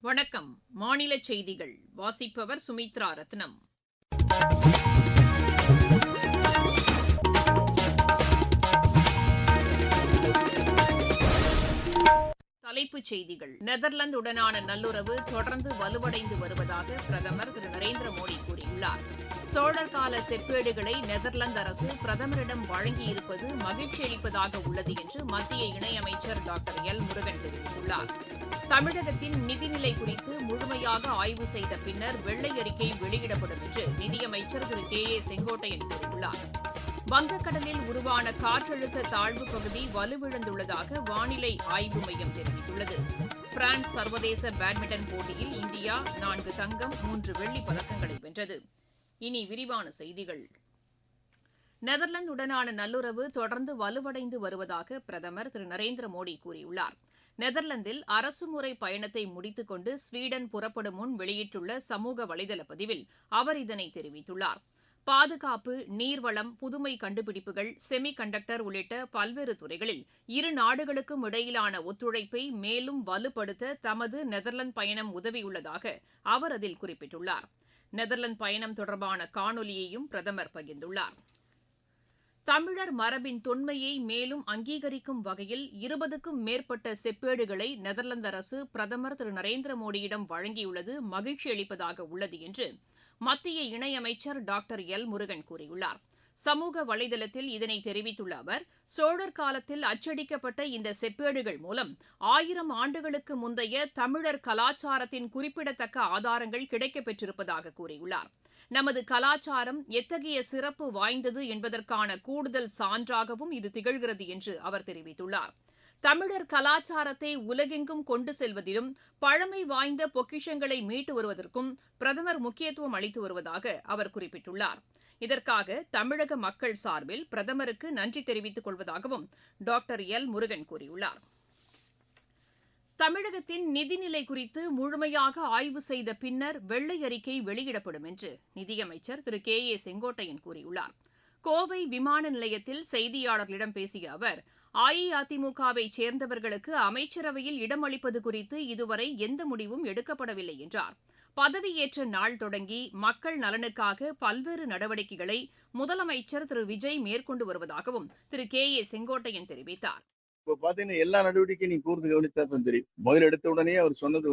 வணக்கம். மாநில செய்திகள் வாசிப்பவர் சுமித்ரா ரத்னம். தலைப்புச் செய்திகள். நெதர்லாந்துடனான நல்லுறவு தொடர்ந்து வலுவடைந்து வருவதாக பிரதமர் திரு நரேந்திர மோடி கூறியுள்ளார். சோழர் கால செப்பேடுகளை நெதர்லாந்து அரசு பிரதமரிடம் வழங்கியிருப்பது மகிழ்ச்சி அளிப்பதாக உள்ளது என்று மத்திய இணையமைச்சர் டாக்டர் எல் முருகன் தெரிவித்துள்ளார். தமிழகத்தின் நிதிநிலை குறித்து முழுமையாக ஆய்வு செய்த பின்னர் வெள்ளை அறிக்கை வெளியிடப்படும் என்று நிதியமைச்சர் திரு கே ஏ செங்கோட்டையன் கூறியுள்ளார். வங்கக்கடலில் உருவான காற்றழுத்த தாழ்வு பகுதி வலுவிழந்துள்ளதாக வானிலை ஆய்வு மையம் தெரிவித்துள்ளது. பிரான்ஸ் சர்வதேச பேட்மிண்டன் போட்டியில் இந்தியா 4 தங்கம் 3 வெள்ளிப் பதக்கங்களை வென்றது. இனி விரிவான செய்திகள். நெதர்லாந்துடனான நல்லுறவு தொடர்ந்து வலுவடைந்து வருவதாக பிரதமர் திரு நரேந்திர மோடி கூறியுள்ளார். நெதர்லாந்தில் அரசுமுறை பயணத்தை முடித்துக் கொண்டு ஸ்வீடன் புறப்படும் முன் வெளியிட்டுள்ள சமூக வலைதள பதிவில் அவர் இதனை தெரிவித்துள்ளார். பாதுகாப்பு, நீர்வளம், புதுமை கண்டுபிடிப்புகள், செமி கண்டக்டர் உள்ளிட்ட பல்வேறு துறைகளில் இரு நாடுகளுக்கும் இடையிலான ஒத்துழைப்பை மேலும் வலுப்படுத்த தமது நெதர்லாந்து பயணம் உதவியுள்ளதாக அவர் அதில் குறிப்பிட்டுள்ளார். நெதர்லாந்து பயணம் தொடர்பான காணொலியையும் பிரதமர் பகிர்ந்துள்ளார். தமிழர் மரபின் தொன்மையை மேலும் அங்கீகரிக்கும் வகையில் 20க்கும் மேற்பட்ட செப்பேடுகளை நெதர்லாந்து அரசு பிரதமர் திரு நரேந்திர மோடியிடம் வழங்கியுள்ளது மகிழ்ச்சி அளிப்பதாக உள்ளது என்று மத்திய இணையமைச்சர் டாக்டர் எல் முருகன் கூறியுள்ளார். சமூக வலைதளத்தில் இதனை தெரிவித்துள்ள அவர், சோழர் காலத்தில் அச்சடிக்கப்பட்ட இந்த செப்பேடுகள் மூலம் 1000 ஆண்டுகளுக்கு முந்தைய தமிழர் கலாச்சாரத்தின் குறிப்பிடத்தக்க ஆதாரங்கள் கிடைக்கப்பெற்றிருப்பதாக கூறியுள்ளார். நமது கலாச்சாரம் எத்தகைய சிறப்பு வாய்ந்தது என்பதற்கான கூடுதல் சான்றாகவும் இது திகழ்கிறது என்று அவர் தெரிவித்துள்ளார். தமிழர் கலாச்சாரத்தை உலகெங்கும் கொண்டு செல்வதிலும் பழமை வாய்ந்த பொக்கிஷங்களை மீட்டு வருவதற்கும் பிரதமர் முக்கியத்துவம் அளித்து வருவதாக அவர் குறிப்பிட்டுள்ளார். இதற்காக தமிழக மக்கள் சார்பில் பிரதமருக்கு நன்றி தெரிவித்துக் கொள்வதாகவும் டாக்டர் எல் முருகன் கூறியுள்ளார். தமிழகத்தின் நிதிநிலை குறித்து முழுமையாக ஆய்வு செய்த பின்னர் வெள்ளை அறிக்கை வெளியிடப்படும் என்று நிதியமைச்சர் திரு கே ஏ செங்கோட்டையன் கூறியுள்ளார். கோவை விமான நிலையத்தில் செய்தியாளர்களிடம் பேசிய அவர், அஇஅதிமுகவை சேர்ந்தவர்களுக்கு அமைச்சரவையில் இடம் அளிப்பது குறித்து இதுவரை எந்த முடிவும் எடுக்கப்படவில்லை என்றார். பதவியேற்ற நாள் தொடங்கி மக்கள் நலனுக்காக பல்வேறு நடவடிக்கைகளை முதலமைச்சர் திரு விஜய் மேற்கொண்டு வருவதாகவும் திரு கே ஏ செங்கோட்டையன் தெரிவித்தார். இப்ப பாத்தீங்கன்னா எல்லா நடவடிக்கையும் நீ கூர்ந்து கவனித்தா தெரியும். முதல் எடுத்த உடனே அவர் சொன்னது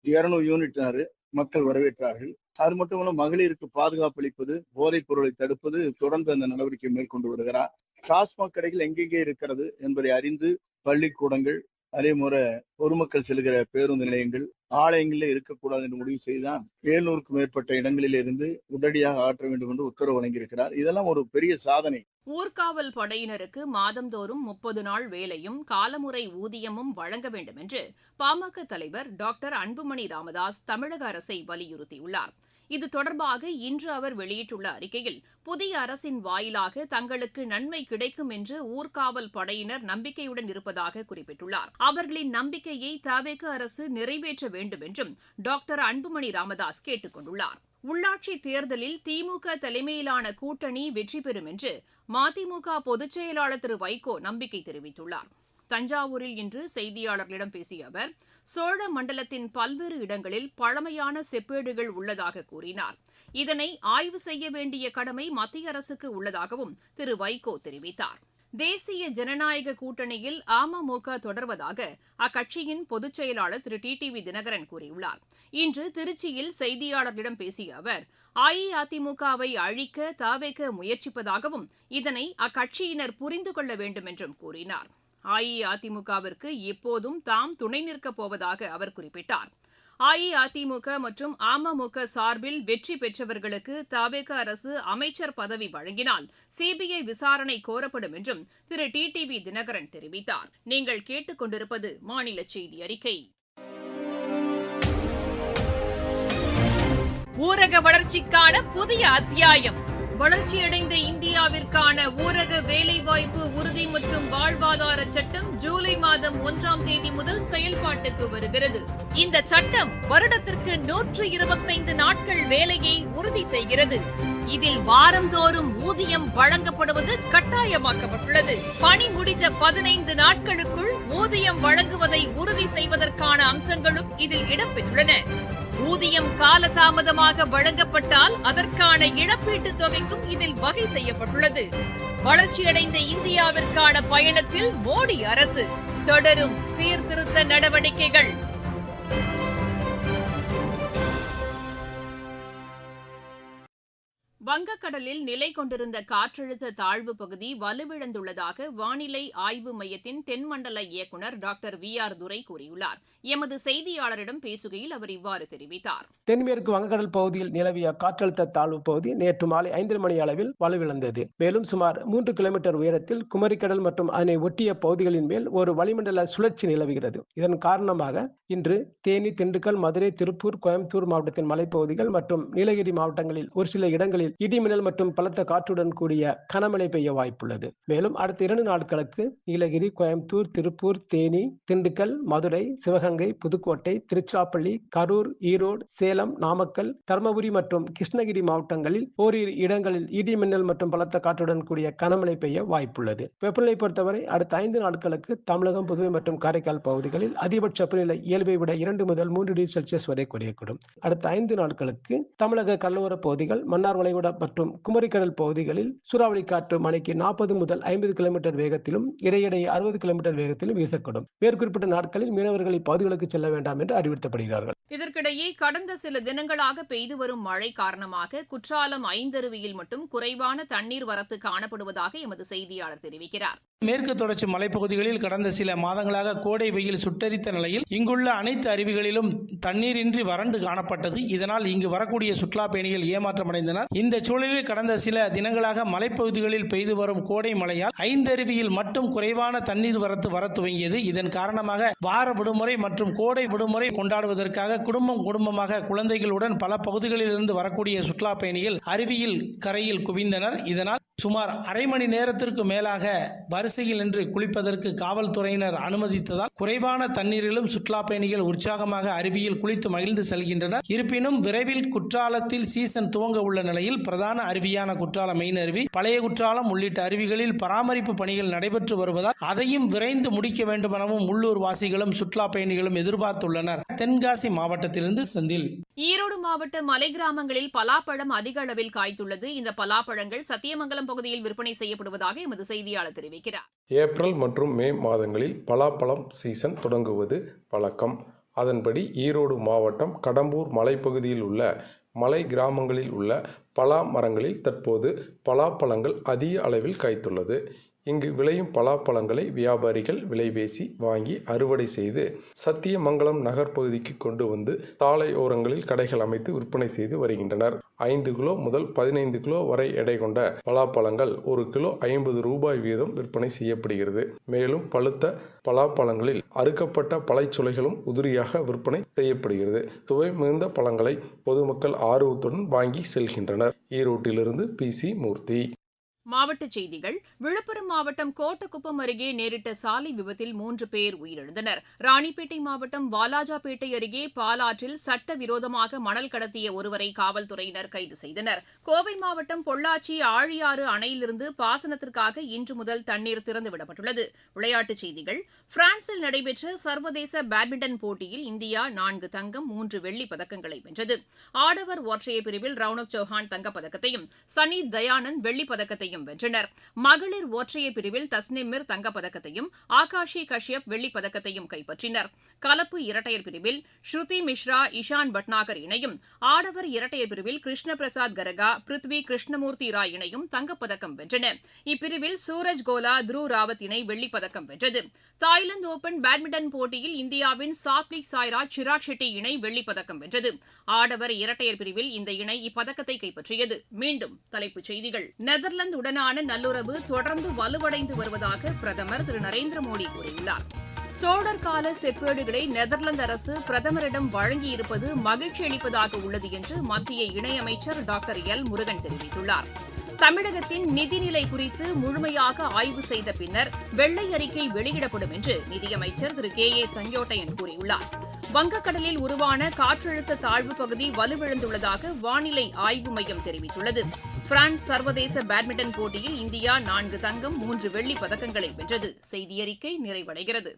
200 யூனிட்னாரு, மக்கள் வரவேற்றார்கள். அது மட்டும் இல்ல, மகளிருக்கு பாதுகாப்பு அளிப்பது, போதைப் பொருளை தடுப்பது, தொடர்ந்து அந்த நடவடிக்கை மேற்கொண்டு வருகிறார். டாஸ்மாக் கடைகள் எங்கெங்கே இருக்கிறது என்பதை அறிந்து பள்ளிக்கூடங்கள், அதே முறை பொதுமக்கள் செல்கிற பேருந்து நிலையங்கள், ஆலயங்களில் இருக்கக்கூடாது என்று முடிவு செய்துதான் 700க்கும் மேற்பட்ட இடங்களில் இருந்து உடனடியாக ஆற்ற வேண்டும் என்று உத்தரவு வழங்கியிருக்கிறார். இதெல்லாம் ஒரு பெரிய சாதனை. ஊர்காவல் படையினருக்கு மாதந்தோறும் 30 நாள் வேலையும் காலமுறை ஊதியமும் வழங்க வேண்டும் என்று பாமக தலைவர் டாக்டர் அன்புமணி ராமதாஸ் தமிழக அரசை வலியுறுத்தியுள்ளார். இது தொடர்பாக இன்று அவர் வெளியிட்டுள்ள அறிக்கையில், புதிய அரசின் வாயிலாக தங்களுக்கு நன்மை கிடைக்கும் என்று ஊர்காவல் படையினர் நம்பிக்கையுடன் இருப்பதாக குறிப்பிட்டுள்ளார். அவர்களின் நம்பிக்கையை தவேக அரசு நிறைவேற்ற வேண்டும் என்றும் டாக்டர் அன்புமணி ராமதாஸ் கேட்டுக் கொண்டுள்ளார். உள்ளாட்சி தேர்தலில் திமுக தலைமையிலான கூட்டணி வெற்றி பெறும் என்று மதிமுக பொதுச் செயலாளர் திரு வைகோ நம்பிக்கை தெரிவித்துள்ளார். தஞ்சாவூரில் இன்று செய்தியாளர்களிடம் பேசிய அவர், சோழ மண்டலத்தின் பல்வேறு இடங்களில் பழமையான செப்பேடுகள் உள்ளதாக கூறினார். இதனை ஆய்வு செய்ய வேண்டிய கடமை மத்திய அரசுக்கு உள்ளதாகவும் திரு வைகோ தெரிவித்தார். தேசிய ஜனநாயக கூட்டணியில் அமமுக தொடர்வதாக அக்கட்சியின் பொதுச் செயலாளர் திரு டிடிவி தினகரன் கூறியுள்ளார். இன்று திருச்சியில் செய்தியாளர்களிடம் பேசிய அவர், அஇஅதிமுகவை அழிக்க தவேக முயற்சிப்பதாகவும் இதனை அக்கட்சியினர் புரிந்து கொள்ள வேண்டும் என்றும் கூறினார். அஇஅதிமுகவிற்கு எப்போதும் தாம் துணை நிற்கப் போவதாக அவர் குறிப்பிட்டார். அஇஅதிமுக மற்றும் அமமுக சார்பில் வெற்றி பெற்றவர்களுக்கு தவேக அரசு அமைச்சர் பதவி வழங்கினால் சிபிஐ விசாரணை கோரப்படும் என்றும் திரு டிடிவி தினகரன் தெரிவித்தார். நீங்கள் கேட்டுக் கொண்டிருப்பது மாநில செய்தி அறிக்கை. ஊரக வளர்ச்சிக்கான புதிய அத்தியாயம். வளர்ச்சியடைந்த இந்தியாவிற்கான ஊரக வேலைவாய்ப்பு உறுதி மற்றும் வாழ்வாதார சட்டம் ஜூலை மாதம் 1ஆம் தேதி முதல் செயல்பாட்டுக்கு வருகிறது. இந்த சட்டம் வருடத்திற்கு 125 நாட்கள் வேலையை உறுதி செய்கிறது. இதில் வாரந்தோறும் ஊதியம் வழங்கப்படுவது கட்டாயமாக்கப்பட்டுள்ளது. பணி முடிந்த 15 நாட்களுக்குள் ஊதியம் வழங்குவதை உறுதி செய்வதற்கான அம்சங்களும் இதில் இடம்பெற்றுள்ளன. ஊதியம் காலதாமதமாக வழங்கப்பட்டால் அதற்கான இழப்பீட்டுத் தொகைக்கும் இதில் வகை செய்யப்பட்டுள்ளது. வளர்ச்சியடைந்த இந்தியாவிற்கான பயணத்தில் மோடி அரசு தொடரும் சீர்திருத்த நடவடிக்கைகள். வங்கக்கடலில் நிலை கொண்டிருந்த காற்றழுத்த தாழ்வு பகுதி வலுவிழந்துள்ளதாக வானிலை ஆய்வு மையத்தின் தென்மண்டல இயக்குநர் டாக்டர் VR துரை கூறியுள்ளார். எமது செய்தியாளரிடம் பேசுகையில் அவர் இவ்வாறு தெரிவித்தார். தென்மேற்கு வங்கக்கடல் பகுதியில் நிலவிய காற்றழுத்த தாழ்வு பகுதி நேற்று மாலை 5 மணி அளவில் வலுவிழந்தது. மேலும் சுமார் 3 கிலோமீட்டர் உயரத்தில் குமரிக்கடல் மற்றும் அதனை ஒட்டிய பகுதிகளின் மேல் ஒரு வளிமண்டல சுழற்சி நிலவுகிறது. இதன் காரணமாக இன்று தேனி, திண்டுக்கல், மதுரை, திருப்பூர், கோயம்புத்தூர் மாவட்டத்தின் மலைப்பகுதிகள் மற்றும் நீலகிரி மாவட்டங்களில் ஒரு சில இடங்களில் இடிமின்னல் மற்றும் பலத்த காற்றுடன் கூடிய கனமழை பெய்ய வாய்ப்புள்ளது. மேலும் அடுத்த 2 நாட்களுக்கு நீலகிரி, கோயம்புத்தூர், திருப்பூர், தேனி, திண்டுக்கல், மதுரை, சிவகங்கை, புதுக்கோட்டை, திருச்சிராப்பள்ளி, கரூர், ஈரோடு, சேலம், நாமக்கல், தர்மபுரி மற்றும் கிருஷ்ணகிரி மாவட்டங்களில் ஓரிரு இடங்களில் இடிமின்னல் மற்றும் பலத்த காற்றுடன் கூடிய கனமழை பெய்ய வாய்ப்புள்ளது. வெப்பநிலை பொறுத்தவரை அடுத்த 5 நாட்களுக்கு தமிழகம், புதுவை மற்றும் காரைக்கால் பகுதிகளில் அதிகபட்ச வெப்பநிலை இயல்பை விட 2 முதல் 3 டிகிரி செல்சியஸ் வரை குறையக்கூடும். அடுத்த 5 நாட்களுக்கு தமிழக கடலோர பகுதிகள், மன்னார் வளைகுடா மற்றும் குமரிக்கடல் பகுதிகளில் சூறாவளி காற்று மணிக்கு 40 முதல் 50 கிலோமீட்டர் வேகத்திலும் இடையிடையே 60 கிலோமீட்டர் வேகத்திலும் வீசக்கூடும். மேற்குறிப்பிட்ட நாட்களில் மீனவர்கள் இப்பகுதிகளுக்கு செல்ல வேண்டாம் என்று அறிவுறுத்தப்படுகிறார்கள். இதற்கிடையே கடந்த சில தினங்களாக பெய்து வரும் மழை காரணமாக குற்றாலம் ஐந்தருவியில் மட்டும் குறைவான தண்ணீர் வரத்து காணப்படுவதாக எமது செய்தியாளர் தெரிவிக்கிறார். மேற்கு தொடர்ச்சி மலைப்பகுதிகளில் கடந்த சில மாதங்களாக கோடை வெயில் சுட்டரித்த நிலையில் இங்குள்ள அனைத்து அருவிகளிலும் தண்ணீரின்றி வறண்டு காணப்பட்டது. இதனால் இங்கு வரக்கூடிய சுற்றுலா பயணிகள் ஏமாற்றமடைந்தனர். இந்த சூழலில் கடந்த சில தினங்களாக மலைப்பகுதிகளில் பெய்து வரும் கோடை மழையால் ஐந்தருவியில் மட்டும் குறைவான தண்ணீர் வரத்து வர துவங்கியது. இதன் காரணமாக வார விடுமுறை மற்றும் கோடை விடுமுறை கொண்டாடுவதற்காக குடும்பமாக குழந்தைகளுடன் பல பகுதிகளில் இருந்து வரக்கூடிய சுற்றுலா பயணிகள் அருவியில் கரையில் குவிந்தனர். இதனால் சுமார் அரை மணி நேரத்திற்கு மேலாக வரிசையில் நின்று குளிப்பதற்கு காவல்துறையினர் அனுமதித்ததால் குறைவான தண்ணீரிலும் சுற்றுலா பயணிகள் உற்சாகமாக அருவியில் குளித்து மகிழ்ந்து செல்கின்றனர். இருப்பினும் விரைவில் குற்றாலத்தில் சீசன் துவங்க உள்ள நிலையில் பிரதான அருவியான குற்றாலம் மெயின் அருவி, பழைய குற்றாலம் உள்ளிட்ட அருவிகளில் பராமரிப்பு பணிகள் நடைபெற்று வருவதால் அதையும் விரைந்து முடிக்க வேண்டும் எனவும் உள்ளூர் வாசிகளும் சுற்றுலா பயணிகளும் எதிர்பார்த்துள்ளனர். தென்காசி மாவட்டத்திலிருந்து செந்தில். ஈரோடு மாவட்ட மலை கிராமங்களில் பலாப்பழம் அதிக அளவில் காய்த்துள்ளது. இந்த பலாப்பழங்கள் சத்தியமங்கலம் பகுதியில் விற்பனை செய்யப்படுவதாக எமது செய்தியாளர் தெரிவிக்கிறார். ஏப்ரல் மற்றும் மே மாதங்களில் பலாப்பழம் சீசன் தொடங்குவது வழக்கம். அதன்படி ஈரோடு மாவட்டம் கடம்பூர் மலைப்பகுதியில் உள்ள மலை கிராமங்களில் உள்ள பலா மரங்களில் தற்போது பலாப்பழங்கள் அதிக அளவில் காய்த்துள்ளது. இங்கு விளையும் பலாப்பழங்களை வியாபாரிகள் விலைபேசி வாங்கி அறுவடை செய்து சத்தியமங்கலம் நகர்பகுதிக்கு கொண்டு வந்து சாலை ஓரங்களில் கடைகள் அமைத்து விற்பனை செய்து வருகின்றனர். 5 கிலோ முதல் 15 கிலோ வரை எடை கொண்ட பலாப்பழங்கள் 1 கிலோ 50 ரூபாய் வீதம் விற்பனை செய்யப்படுகிறது. மேலும் பழுத்த பலாப்பழங்களில் அறுக்கப்பட்ட பழச்சுளைகளும் உதிரியாக விற்பனை செய்யப்படுகிறது. சுவை மிகுந்த பழங்களை பொதுமக்கள் ஆர்வத்துடன் வாங்கி செல்கின்றனர். ஈரோட்டிலிருந்து PC மூர்த்தி. மாவட்டச் செய்திகள். விழுப்புரம் மாவட்டம் கோட்டக்குப்பம் அருகே நேரிட்ட சாலை விபத்தில் 3 பேர் உயிரிழந்தனர். ராணிப்பேட்டை மாவட்டம் வாலாஜாபேட்டை அருகே பாலாற்றில் சட்டவிரோதமாக மணல் கடத்திய ஒருவரை காவல்துறையினர் கைது செய்தனர். கோவை மாவட்டம் பொள்ளாச்சி ஆழியாறு அணையிலிருந்து பாசனத்திற்காக இன்று முதல் தண்ணீர் திறந்துவிடப்பட்டுள்ளது. விளையாட்டுச் செய்திகள். பிரான்சில் நடைபெற்ற சர்வதேச பேட்மிண்டன் போட்டியில் இந்தியா 4 தங்கம் 3 வெள்ளிப் பதக்கங்களை வென்றது. ஆடவர் ஒற்றையர் பிரிவில் ரவுனக் சௌஹான் தங்கப்பதக்கத்தையும் சனி தயானந்த் வெள்ளிப் பதக்கத்தையும் வென்றனர். மகளிர் ஒற்றையர் பிரிவில் தஸ்னிமிர் தங்கப்பதக்கத்தையும் ஆகாஷி கஷ்யப் வெள்ளிப் பதக்கத்தையும் கைப்பற்றினர். கலப்பு இரட்டையர் பிரிவில் ஸ்ருதி மிஸ்ரா இஷான் பட்நாகர் இணையும், ஆடவர் இரட்டையர் பிரிவில் கிருஷ்ண பிரசாத் கரகா பிருத்வி கிருஷ்ணமூர்த்தி ராய் இணையும் தங்கப்பதக்கம் வென்றன. இப்பிரிவில் சூரஜ் கோலா துருவ் ராவத் இணை வெள்ளிப் பதக்கம் வென்றது. தாய்லாந்து ஓபன் பேட்மிண்டன் போட்டியில் இந்தியாவின் சாத்விக் சாய்ராஜ் சிராக் ஷெட்டி இணை வெள்ளிப் பதக்கம் வென்றது. ஆடவர் இரட்டையர் பிரிவில் இந்த இணை இப்பதக்கத்தை கைப்பற்றியது. மீண்டும் தலைப்புச் செய்திகள். நெதர்லாந்து உடனான நல்லுறவு தொடர்ந்து வலுவடைந்து வருவதாக பிரதமர் திரு நரேந்திர மோடி கூறியுள்ளார். சோழர் கால செப்பேடுகளை நெதர்லாந்து அரசு பிரதமரிடம் வழங்கியிருப்பது மகிழ்ச்சி அளிப்பதாக உள்ளது என்று மத்திய இணையமைச்சர் டாக்டர் எல் முருகன் தெரிவித்துள்ளார். தமிழகத்தின் நிதிநிலை குறித்து முழுமையாக ஆய்வு செய்த பின்னர் வெள்ளை அறிக்கை வெளியிடப்படும் என்று நிதியமைச்சர் திரு KA செங்கோட்டையன் கூறியுள்ளார். வங்கக்கடலில் உருவான காற்றழுத்த தாழ்வு பகுதி வலுவிழந்துள்ளதாக வானிலை ஆய்வு மையம் தெரிவித்துள்ளது. பிரான்ஸ் சர்வதேச பேட்மிண்டன் போட்டியில் இந்தியா 4 தங்கம் 3 வெள்ளிப் பதக்கங்களை வென்றது. செய்தியறிக்கை நிறைவடைகிறது.